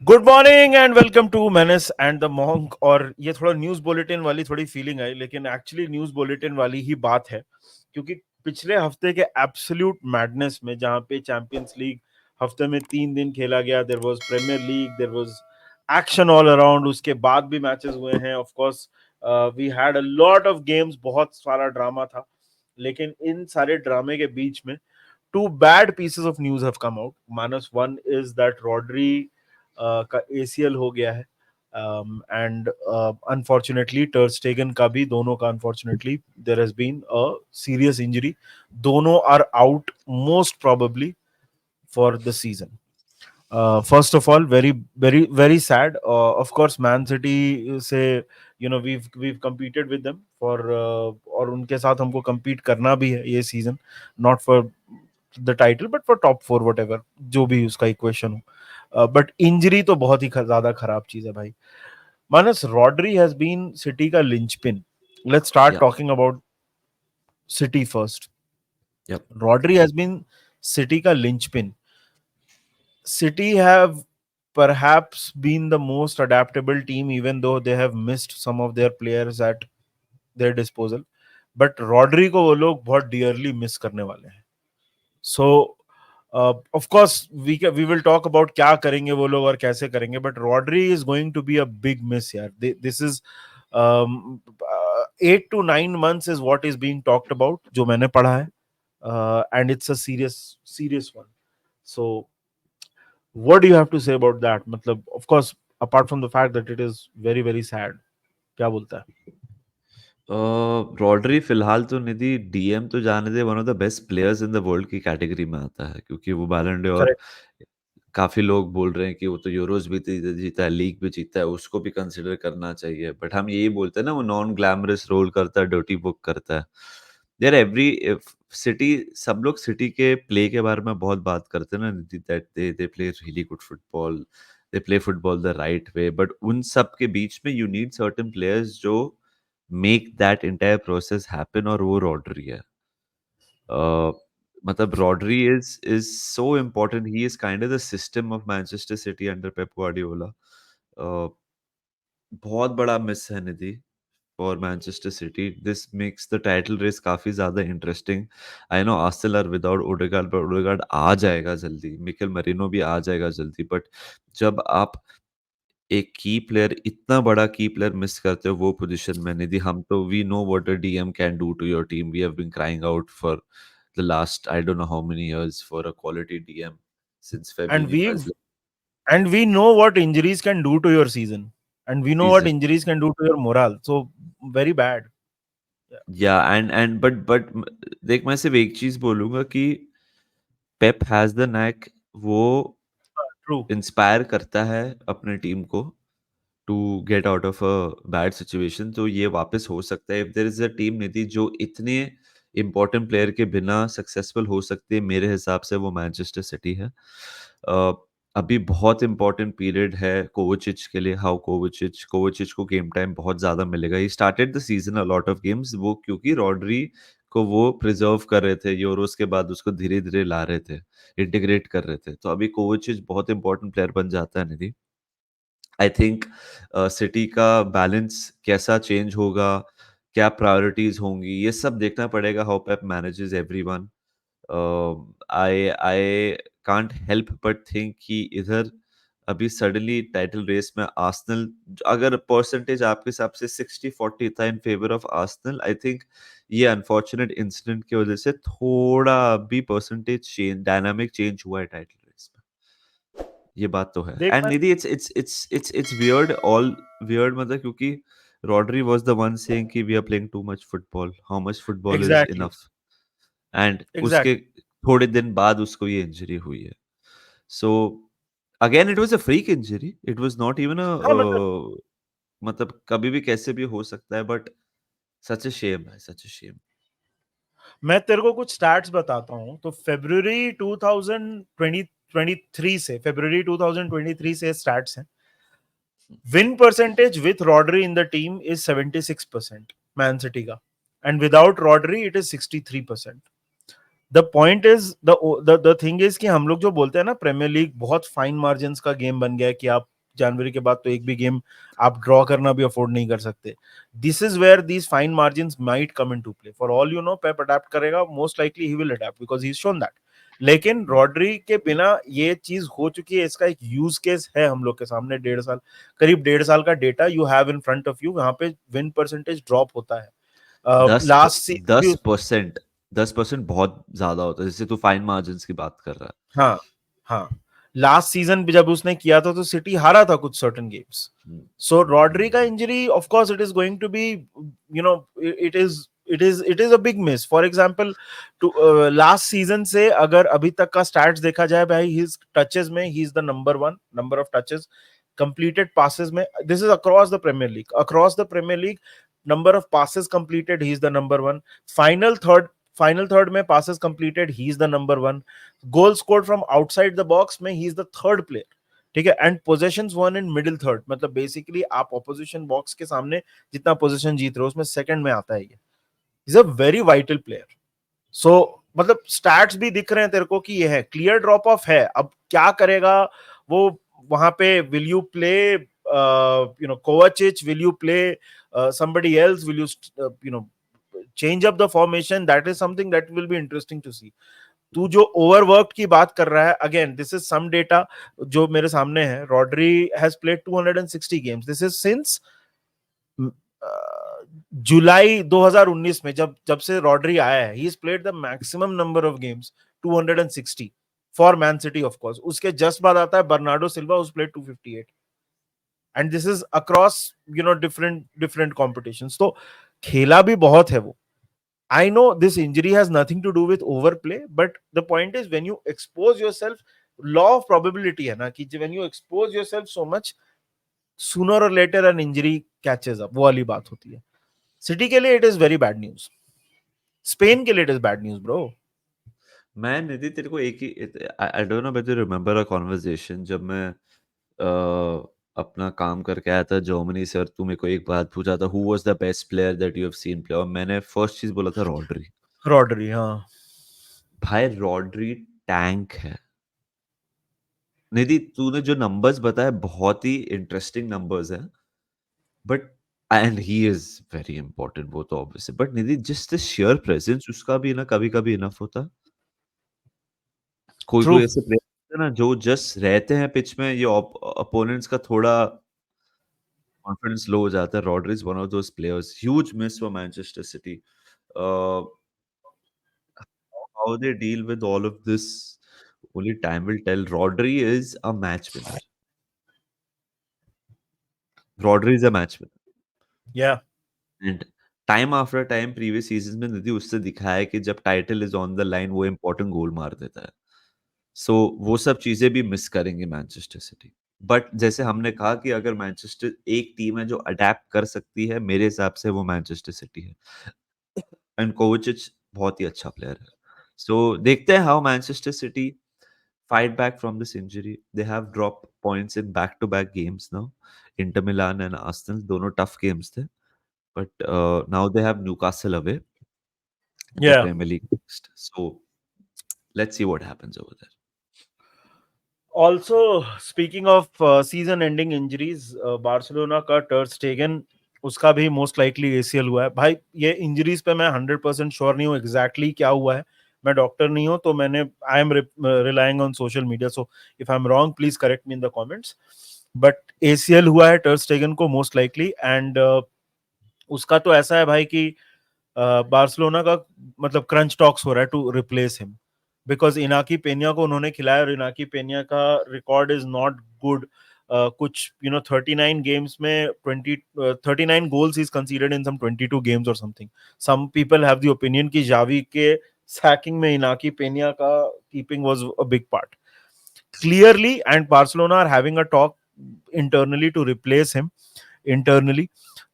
Good morning and welcome to menace and the monk. और ये थोड़ा न्यूज बुलेटिन वाली थोड़ी फीलिंग आई, लेकिन एक्चुअली न्यूज बुलेटिन वाली ही बात है, क्योंकि पिछले हफ्ते के एब्सोल्यूट मैडनेस में, जहां पे चैंपियंस लीग हफ्ते में 3 दिन खेला गया, there was premier league, there was action all around, उसके बाद भी मैचेस हुए हैं। Of course we had a lot of games, बहुत सारा ड्रामा था, लेकिन इन सारे ड्रामे के बीच में two bad pieces of news have come out. Manus, one is that Rodri का ACL हो गया है, and unfortunately Ter Stegen का भी, दोनों का unfortunately there has been a serious injury. दोनों are out most probably for the season. First of all, very sad. Of course, Man City से we've competed with them for और उनके साथ हमको compete करना भी है ये season, not for the title but for top four, whatever जो भी उसका equation हो। But injury तो बहुत ही ज्यादा खराब चीज है भाई। मानस, रॉड्री has been City का linchpin. Let's start Yeah, talking about City first. yep. Rodri has been City का linchpin. City have perhaps been the most adaptable team, even though they have missed some of their players at their disposal. But Rodri को वो लोग बहुत dearly miss करने वाले हैं. So, of course, we will talk about क्या करेंगे वो लोग और कैसे करेंगे. But Rodri is going to be a big miss यार. This is 8 to 9 months is what is being talked about, जो मैंने पढ़ा है, and it's a serious one. So what do you have to say about that? मतलब, of course, apart from the fact that it is very sad, क्या बोलता है? Rodri फिलहाल तो निधि डीएम तो जाने दे, one of the best players in the world की कैटेगरी में आता है, क्योंकि वो बैलन डोर Correct. काफी लोग बोल रहे हैं कि वो तो यूरोज भी जीता है, लीग भी जीता है, उसको भी कंसिडर करना चाहिए। बट हम यही बोलते हैं ना, वो नॉन ग्लैमरस रोल करता है, डर्टी बुक करता है। देयर एवरी सिटी, सब लोग सिटी के प्ले के बारे में बहुत बात करते हैं ना, that they play really good football, they play football the right way. But उन सब के बीच में यू नीड सर्टेन प्लेयर्स जो make that entire process happen, और वो रॉड्री है। uh, मतलब Rodri is so important, he is kind of the system of Manchester City under Pep Guardiola. बहुत बड़ा मिस है Nidhi for Manchester City. This makes the title race काफी ज्यादा interesting. I know Arsenal are without Odegaard, पर Odegaard आ जाएगा जल्दी, Mikel Merino भी आ जाएगा जल्दी। बट जब आप एक की प्लेयर, इतना बड़ा की प्लेयर मिस करते हो वो पोजीशन में, निधि, हम तो we know what a DM can do to your team. We have been crying out for the last I don't know how many years for a quality DM since And Fabinho we has left. and we know what injuries can do to your season, and we know what Season. injuries can do to your morale. So very bad. Yeah, या and but देख, मैं सिर्फ एक चीज बोलूंगा कि Pep has the knack, वो true. Inspire करता है अपने टीम को to get out of a bad situation. तो ये वापस हो सकता है, if there is a team Nidhi जो इतने इंपॉर्टेंट प्लेयर के बिना सक्सेसफुल हो सकती है, मेरे हिसाब से वो मैनचेस्टर सिटी है। अ, अभी बहुत इंपॉर्टेंट पीरियड है कोवाचिच के लिए। हाउ कोवाचिच, कोवाचिच को गेम टाइम बहुत ज़्यादा मिलेगा। He started the season a lot of games, वो क्योंकि रॉड्री को वो प्रिजर्व कर रहे थे, यूरोस के बाद उसको धीरे धीरे ला रहे थे, इंटीग्रेट कर रहे थे। तो अभी कोवाचिच बहुत इंपॉर्टेंट प्लेयर बन जाता है निधि। आई थिंक सिटी का बैलेंस कैसा चेंज होगा, क्या प्रायोरिटीज होंगी, ये सब देखना पड़ेगा, how Pep manages everyone. I can't help but think कि इधर अभी सडनली टाइटल रेस में आर्सेनल, अगर परसेंटेज आपके हिसाब से 60-40 था in favour of Arsenal, I think ये अनफॉर्चुनेट इंसिडेंट की वजह से थोड़ा भी परसेंटेज चेंज, डायनामिक चेंज हुआ है टाइटल रेस में। ये बात तो है। देख एंड मैं Nidhi, it's weird, all weird, मतलब क्योंकि Rodri was the one saying कि we are playing too much football, how much football is exactly enough. And उसके exactly थोड़े दिन बाद उसको ये इंजरी हुई है। So again it was a freak injury, it was not even अ हाँ मतलब, मतलब कभी भी कैसे भी हो सकता है, बट सच अ शेम है, सच अ शेम। मैं तेरे को कुछ स्टैट्स बताता हूँ। तो फरवरी 2023 से, फरवरी 2023 से स्टैट्स हैं। Win percentage with Rodri in the team is 76% man city का, and without Rodri it is 63%। The point is the thing is कि हम लोग जो बोलते हैं ना प्रीमियर लीग बहुत फाइन मार्जिन का गेम बन गया है कि आप जनवरी के बाद तो एक भी गेम आप ड्रॉ करना भी अफोर्ड नहीं कर सकते. This is where these fine margin might come in to play. For all you know Pep adapt करेगा, most likely he will adapt because he shown that. लेकिन रॉड्री के बिना ये चीज हो चुकी है. इसका एक यूज केस है हम लोग के सामने. 1.5 साल, करीब 1.5 साल का data you have in front of you. यहाँ पे विन परसेंटेज ड्रॉप होता है. दस लास्ट सीजन भी. 10%, 10% बहुत ज्यादा होता है, जैसे तू फाइन मार्जिन की बात कर रहा हाँ, हाँ. लास्ट सीजन भी जब उसने किया था तो सिटी हारा था कुछ सर्टेन गेम्स. है. सो रॉड्री का injury of course it is going to be, you know, it is a big miss. For example to last season से अगर अभी तक का स्टैट्स देखा जाए भाई, हिज टचेस में he is the number one, number of touches, completed passes में. This is across the Premier League. Across the Premier League, number of passes completed, he is the number one. Final third, final third में passes completed, he is the number one. Goal scored from outside the box में he is the third player. ठीक है. And possessions one in middle third, मतलब basically आप opposition box के सामने जितना position जीत रहे हो उसमें सेकंड में आता है ये. Is a very vital player. So मतलब स्टैट्स भी दिख रहे हैं तेरे को कि ये है. क्लियर ड्रॉप ऑफ है. अब क्या करेगा वो वहां पे? Will you play Kovacic? Will you play somebody else? Will you change up the formation? That is something that will be interesting to see. तू जो ओवरवर्क की बात कर रहा है, again this is some data जो मेरे सामने है. Rodri has played 260 games. This is since July 2019 में, जब जब से रॉड्री आया है, he is played the maximum number of games 260 for Man City. Of course उसके जस्ट बाद आता है Bernardo Silva, whose played 258. And this is across different different competitions. तो खेला भी बहुत है वो. I know this injury has nothing to do with overplay, but the point is when you expose yourself, law of probability है ना कि when you expose yourself so much, sooner or later an injury catches up. वो वाली बात होती है. City के लिए it is very bad news. Spain के लिए it is bad news, bro. मैं निधि तेरे को एक ही I don't know whether you remember a conversation जब मैं अपना काम करके आया था जर्मनी से और तू मेरे को एक बात पूछा था who was the best player that you have seen play और मैंने फर्स्ट चीज बोला था रॉड्री. रॉड्री, हाँ. भाई रॉड्री टैंक है. निधि तूने जो नंबर्स बताए बहुत ही इंटरेस्टिंग नंबर्स हैं but and he is very important वो तो obviously but Nidhi just the share presence उसका भी ना कभी कभी इनफ होता. कोई ट्रू. कोई ऐसे प्लेयर होते हैं ना जो जस्ट रहते हैं पिच में ये अपोनेंट्स का थोड़ा कॉन्फिडेंस लो हो जाता है. Rodri is one of those players. Huge miss for Manchester city. How they deal with all of this, only time will tell. Rodri is a match winner. Rodri is a match winner. या. And time after time previous seasons में निधि उससे दिखाया है कि जब title is on the line वो important गोल मार देता है. सो वो सब चीजें भी मिस करेंगे मैनचेस्टर सिटी. बट जैसे हमने कहा कि अगर मैनचेस्टर एक टीम है जो अडेप्ट कर सकती है मेरे हिसाब से वो मैनचेस्टर सिटी है. एंड कोविचिच बहुत ही अच्छा प्लेयर है. सो देखते हैं how Manchester city fight back from this injury. They have dropped points in back-to-back games now. Inter Milan and Arsenal, दोनों tough games थे. But now they have Newcastle away in the या. Premier League next. So let's see what happens over there. Also speaking off season ending injuries, Barcelona का टर स्टेगन, उसका भी most likely ACL हुआ है. भाई ये इंजरीज पे मैं 100% श्योर नहीं हूँ एग्जैक्टली क्या हुआ है. मैं डॉक्टर नहीं हूँ तो मैंने I am relying on social media. So if I am wrong please correct me in the comments. But ACL हुआ है टर स्टेगन को मोस्ट लाइकली. एंड उसका तो ऐसा है भाई कि बार्सिलोना का मतलब क्रंच टॉक्स हो रहा है to replace him because Inaki पेनिया को उन्होंने खिलाया और इनाकी पेनिया का रिकॉर्ड इज नॉट गुड. कुछ 39 गेम्स में 39 goals is considered in some 22 games और something. Some people have the opinion कि जावी के सैकिंग में इनाकी पेनिया का keeping was a big part clearly, and Barcelona are having a talk internally to replace him internally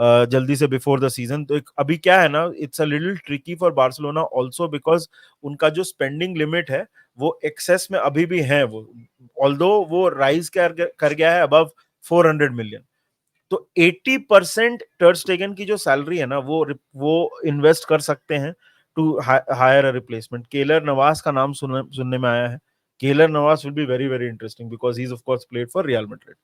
जल्दी से before the season. तो अभी क्या है ना, it's a little tricky for Barcelona also because उनका जो स्पेंडिंग लिमिट है वो एक्सेस में अभी भी है. वो ऑल्दो वो राइज कर गया है अबव 400 मिलियन. तो 80% टर्स्टेगन की जो सैलरी है ना वो इन्वेस्ट कर सकते हैं to hire a replacement. Keylor Navas का नाम सुनने में आया है. Keylor Navas will be very very interesting because he's of course played for Real Madrid.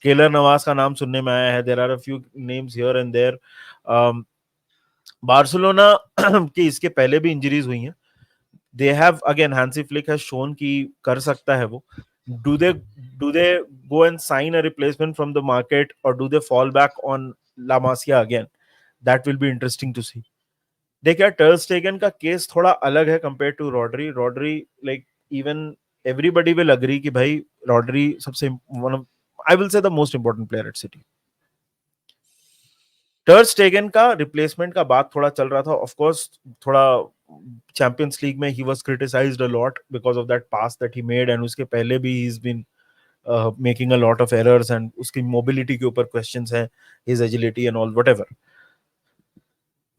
Keylor Navas का नाम सुनने में आया है. There are a few names here and there. Barcelona के इसके पहले भी इंजरीज हुई हैं. They have again, Hansi Flick has shown कि कर सकता है वो. Do they go and sign a replacement from the market or do they fall back on La Masia again? That will be interesting to see. देखिए टर Stegen का case थोड़ा अलग है compare to Rodri like even everybody will agree कि भाई Rodri सबसे one of I will say the most important player at City. Ter Stegen का रिप्लेसमेंट का बात थोड़ा चल रहा था. ऑफ कोर्स थोड़ा चैंपियंस लीग में ही was criticised a lot because of that pass that he made and उसके पहले भी he is been making a lot of errors and उसकी मोबिलिटी के ऊपर क्वेश्चंस हैं, his agility and all whatever.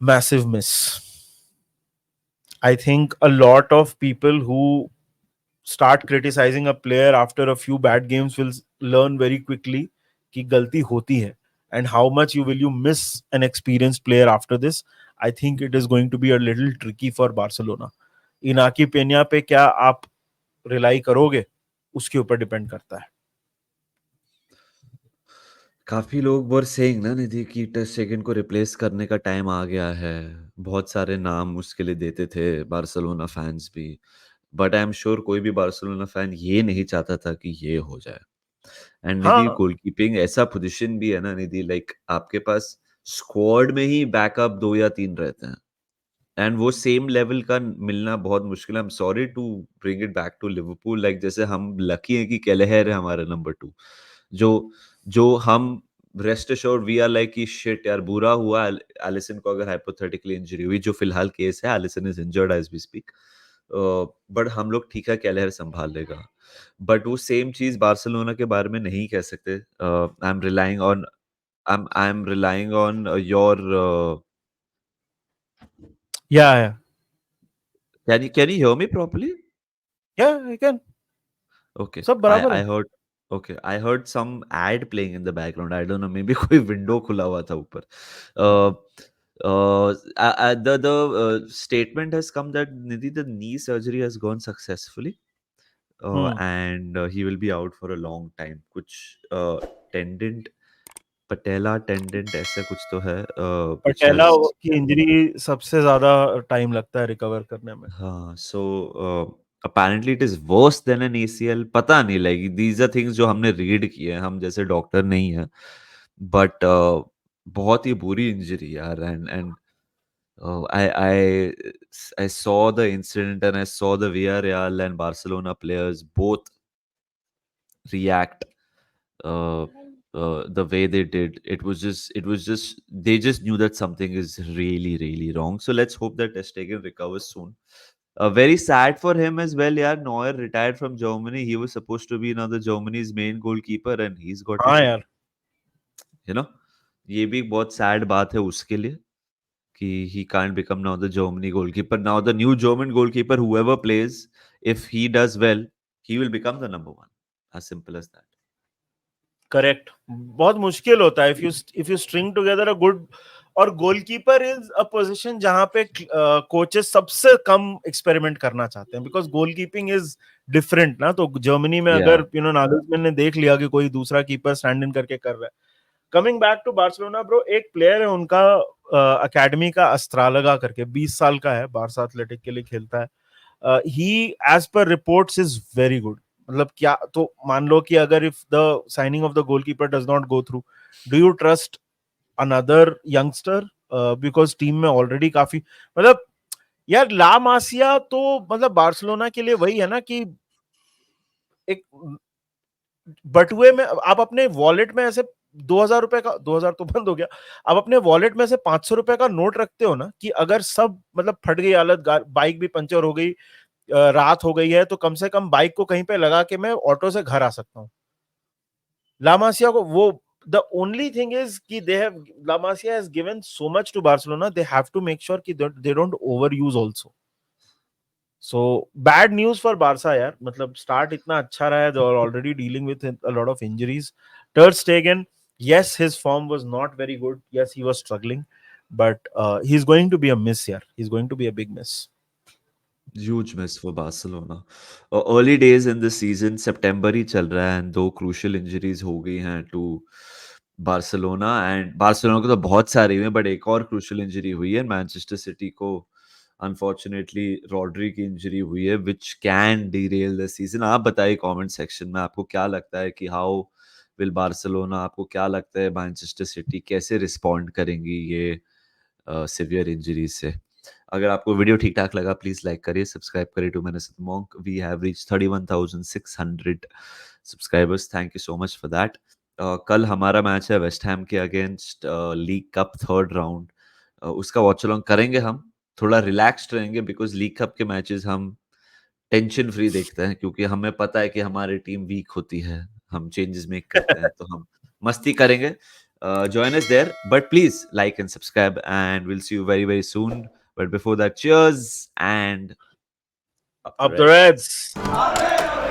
Massive miss. I think a lot of people who start criticizing a player after a few bad games will learn very quickly कि गलती होती है and how much will you miss an experienced player after this. I think it is going to be a little tricky for Barcelona. Inaki Pena पे क्या आप rely करोगे उसके ऊपर डिपेंड करता है. काफ़ी लोग वर सेइंग ना निधि कि टर स्टेगन को रिप्लेस करने का टाइम आ गया है। बहुत सारे नाम उसके लिए देते थे बार्सिलोना फैन्स भी। बट आई एम श्योर कोई भी बार्सिलोना फैन ये नहीं चाहता था कि ये हो जाए। एंड निधि हाँ गोलकीपिंग ऐसा पोजीशन भी है ना निधि लाइक आपके पास स्क्वाड में ही बैकअप 2 या 3 रहते हैं। एंड वो सेम लेवल का मिलना बहुत मुश्किल है। I am sorry to bring it back to Liverpool like जैसे हम लकी हैं कि केलेहर है हमारा नंबर 2 जो जो हम rest assured we are like कि शिट यार बुरा हुआ एलिसन को अगर हाइपोथेटिकली इंजरी हुई जो फिलहाल केस है Alisson is injured as we speak but हम लोग ठीक है केलेहर संभाल लेगा बट वो सेम चीज बार्सिलोना के बारे में नहीं कह सकते I am relying on I am relying on your yeah can you hear me properly? yeah I can. Okay, सब I बराबर I है. heard okay, I heard some ad playing in the background. I don't know, maybe कोई window खुला हुआ था ऊपर. Uh, the statement has come that Nidhi the knee surgery has gone successfully, and he will be out for a long time. कुछ tendon patella tendon ऐसा कुछ तो है which पटेला has की इंजरी सबसे ज्यादा टाइम लगता है रिकवर करने में. हाँ, so apparently it is worse than an ACL. पता नहीं लाइक these are things जो हमने रीड किए हैं हम जैसे डॉक्टर नहीं हैं बट बहुत ही बुरी इंजरी यार and I saw the incident and I saw the Villarreal and Barcelona players both react the way they did. It was just they just knew that something is really really wrong. So let's hope that Ter Stegen recovers soon. Very sad for him as well. Yeah, Neuer retired from Germany. He was supposed to be now the Germany's main goalkeeper, and he's got हाँ injured. यार. You know, ये भी एक बहुत sad बात है उसके लिए कि he can't become now the Germany goalkeeper. Now the new German goalkeeper, whoever plays, if he does well, he will become the number one. As simple as that. Correct. बहुत मुश्किल होता है if you string together a good. और goalkeeper is a position जहां पे coaches सबसे कम experiment करना चाहते हैं बिकॉज गोलकीपिंग इज डिफरेंट ना. तो जर्मनी में Yeah. अगर नागलसमैन ने देख लिया कि कोई दूसरा कीपर स्टैंड इन करके कर रहा है. Coming back to Barcelona bro, एक प्लेयर है उनका अकेडमी का अस्त्रालगा करके 20 साल का है, बारसा एथलेटिक के लिए खेलता है. ही एज पर रिपोर्ट्स इज वेरी गुड. मतलब क्या तो मान लो कि अगर if the signing of the goalkeeper does not go through, do you trust another youngster? Because team में ऑलरेडी काफी मतलब यार ला मासिया तो मतलब बार्सिलोना के लिए वही है ना कि एक बटुए में आप अपने वॉलेट में ऐसे 2000 रुपए का, 2000 तो बंद हो गया, आप अपने वॉलेट में से 500 रुपए का नोट रखते हो ना कि अगर सब मतलब फट गई हालत, बाइक भी पंचर हो गई, रात हो गई है, तो कम से कम बाइक को कहीं पे लगा के मैं ऑटो से घर आ सकता हूँ. लामासिया को वो the only thing is कि La Masia has given so much to Barcelona, they have to make sure कि they don't overuse also. So bad news for Barca यार. मतलब start इतना अच्छा रहा है, they are already dealing with a lot of injuries. Ter Stegen, yes his form was not very good, yes he was struggling, but he's going to be a miss here. He's going to be a big miss. Huge miss for Barcelona. Early days in the season, सितंबर ही चल रहा है and दो crucial injuries हो गई हैं to Barcelona and Barcelona को तो बहुत सारी हुई हैं बट एक और क्रूशियल इंजरी हुई है मैनचेस्टर सिटी को अनफॉर्चुनेटली रॉड्री की इंजरी हुई है which can derail the season. आप बताइए कमेंट सेक्शन में आपको क्या लगता है कि हाउ विल बार्सिलोना, आपको क्या लगता है मैनचेस्टर सिटी कैसे रिस्पॉन्ड करेंगी ये सिवियर इंजरीज से। अगर आपको वीडियो ठीक ठाक लगा प्लीज लाइक करिए, सब्सक्राइब करिए to manage the monk. We have reach 31,600 subscribers, thank you so much for that. कल हमारा मैच है वेस्ट हैम के against league cup third round. उसका वॉच अलोंग करेंगे हम, थोड़ा रिलैक्स्ड रहेंगे बिकॉज लीग कप के मैचेस हम टेंशन फ्री देखते हैं क्योंकि हमें पता है कि हमारी टीम वीक होती है, हम चेंजेस मेक करते हैं तो हम मस्ती करेंगे। Join us there, but please like and subscribe, and we'll see you very, very soon. But before that, cheers and up the Up the Reds. Reds.